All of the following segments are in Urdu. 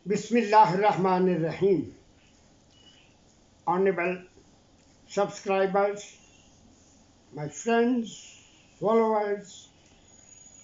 Bismillahirrahmanirrahim. Honorable subscribers, my friends, followers,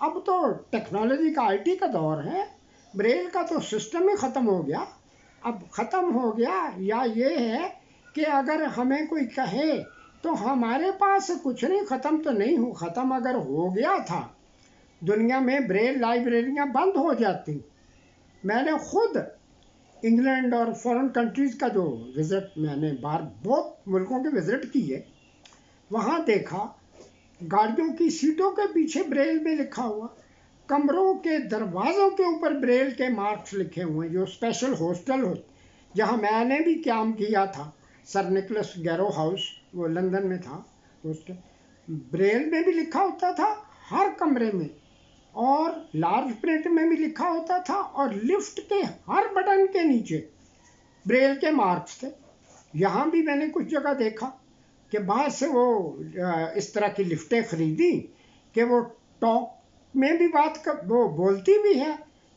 اب تو ٹیکنالوجی کا IT کا دور ہے، بریل کا تو سسٹم ہی ختم ہو گیا. اب ختم ہو گیا یا یہ ہے کہ اگر ہمیں کوئی کہے تو ہمارے پاس کچھ نہیں، ختم تو نہیں ہو. ختم اگر ہو گیا تھا دنیا میں بریل لائبریریاں بند ہو جاتی. میں نے خود انگلینڈ اور فورن کنٹریز کا جو وزٹ، میں نے بہت ملکوں کے وزٹ کیے، وہاں دیکھا گاڑیوں کی سیٹوں کے پیچھے بریل میں لکھا ہوا، کمروں کے دروازوں کے اوپر بریل کے مارکس لکھے ہوئے. جو اسپیشل ہاسٹل ہو جہاں میں نے بھی قیام کیا تھا، سر نکلس گیرو ہاؤس، وہ لندن میں تھا، بریل میں بھی لکھا ہوتا تھا ہر کمرے میں، اور لارج پرنٹ میں بھی لکھا ہوتا تھا، اور لفٹ کے ہر بٹن کے نیچے بریل کے مارکس تھے. یہاں بھی میں نے کچھ جگہ دیکھا کہ بعض سے وہ اس طرح کی لفٹیں خریدی کہ وہ ٹاک میں بھی وہ بولتی بھی ہے،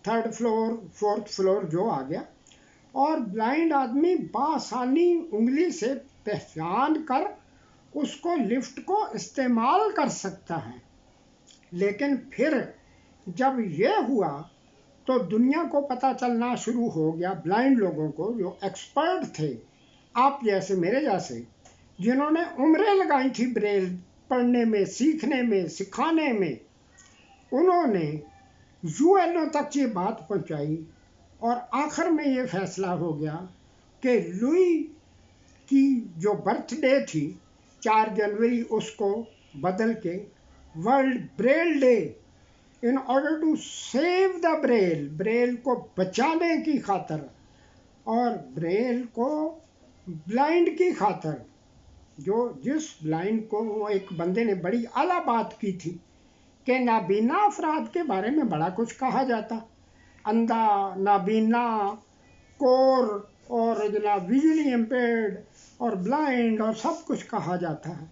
3rd فلور 4th فلور جو آ گیا، اور بلائنڈ آدمی بآسانی انگلی سے پہچان کر اس کو لفٹ کو استعمال کر سکتا ہے. لیکن پھر جب یہ ہوا تو دنیا کو پتہ چلنا شروع ہو گیا، بلائنڈ لوگوں کو جو ایکسپرٹ تھے، آپ جیسے میرے جیسے، جنہوں نے عمریں لگائی تھی بریل پڑھنے میں، سیکھنے میں، سکھانے میں، انہوں نے UNO تک یہ بات پہنچائی. اور آخر میں یہ فیصلہ ہو گیا کہ لوئی کی جو برتھ ڈے تھی 4 جنوری، اس کو بدل کے world Braille day, in order to save the Braille, Braille کو بچانے کی خاطر اور بریل کو بلائنڈ کی خاطر. جس بلائنڈ کو، وہ ایک بندے نے بڑی اعلیٰ بات کی تھی کہ نابینا افراد کے بارے میں بڑا کچھ کہا جاتا، اندھا، نابینا، کور، اور جناب ویژولی امپیئرڈ اور بلائنڈ، اور سب کچھ کہا جاتا ہے.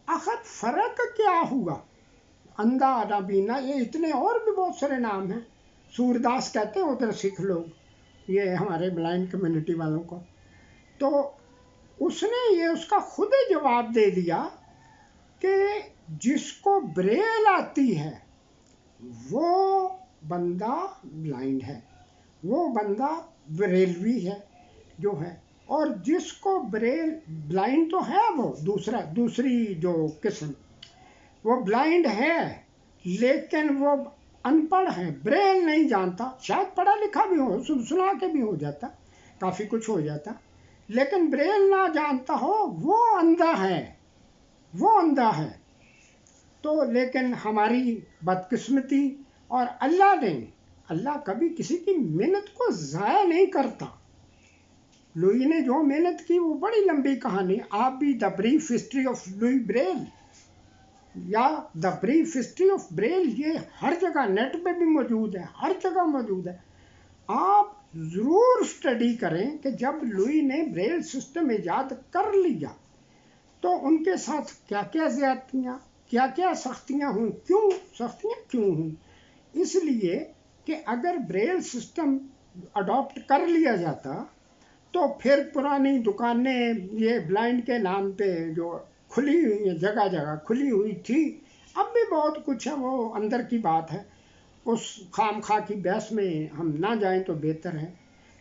آخر فرق کیا ہوا؟ اندھا، نابینا، یہ اتنے اور بھی بہت سارے نام ہیں. سورداس کہتے ہیں ادھر سکھ لوگ یہ ہمارے بلائنڈ کمیونٹی والوں کو. تو اس نے یہ اس کا خود ہی جواب دے دیا کہ جس کو بریل آتی ہے وہ بندہ بلائنڈ ہے، وہ بندہ بریلوی ہے جو ہے، اور جس کو بریل، بلائنڈ تو ہے وہ دوسری جو قسم، وہ بلائنڈ ہے لیکن وہ ان پڑھ ہے، بریل نہیں جانتا. شاید پڑھا لکھا بھی ہو، سنا کے بھی ہو جاتا، کافی کچھ ہو جاتا، لیکن بریل نہ جانتا ہو، وہ اندھا ہے، وہ اندھا ہے. تو لیکن ہماری بدقسمتی، اور اللہ کبھی کسی کی محنت کو ضائع نہیں کرتا. لوئی نے جو محنت کی وہ بڑی لمبی کہانی. آپ بھی the brief history of Louis Braille یا the brief history of Braille, یہ ہر جگہ نیٹ پہ بھی موجود ہے، ہر جگہ موجود ہے. آپ ضرور اسٹڈی کریں کہ جب لوئی نے بریل سسٹم ایجاد کر لیا تو ان کے ساتھ کیا کیا زیادتیاں، کیا کیا سختیاں ہوئیں. سختیاں کیوں ہوئیں؟ اس لیے کہ اگر بریل سسٹم اڈاپٹ کر لیا جاتا تو پھر پرانی دکانیں یہ بلائنڈ کے نام پہ جو کھلی ہوئی ہیں، جگہ جگہ کھلی ہوئی تھی، اب بھی بہت کچھ ہے، وہ اندر کی بات ہے، اس خام خواہ کی بحث میں ہم نہ جائیں تو بہتر ہے.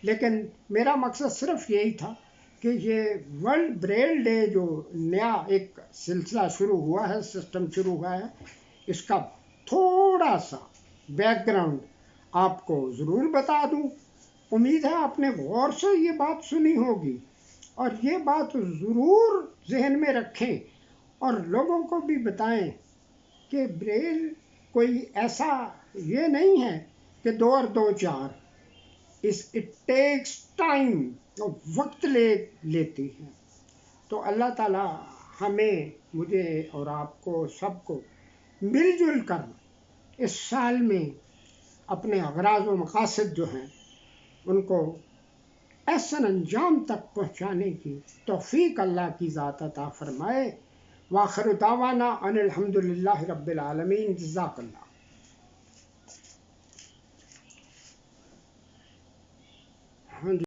لیکن میرا مقصد صرف یہی تھا کہ یہ ورلڈ بریل ڈے جو نیا ایک سلسلہ شروع ہوا ہے، سسٹم شروع ہوا ہے، اس کا تھوڑا سا بیک گراؤنڈ آپ کو ضرور بتا دوں. امید ہے آپ نے غور سے یہ بات سنی ہوگی، اور یہ بات ضرور ذہن میں رکھیں اور لوگوں کو بھی بتائیں کہ بریل کوئی ایسا یہ نہیں ہے کہ 2 اور 2 4. اٹ ٹیکس ٹائم، وقت لیتی ہے. تو اللہ تعالی ہمیں، مجھے اور آپ کو، سب کو مل جل کر اس سال میں اپنے اغراض و مقاصد جو ہیں ان کو احسن انجام تک پہنچانے کی توفیق اللہ کی ذات عطا فرمائے. وآخر دعوانا ان الحمد للہ رب العالمین. جزاک اللہ.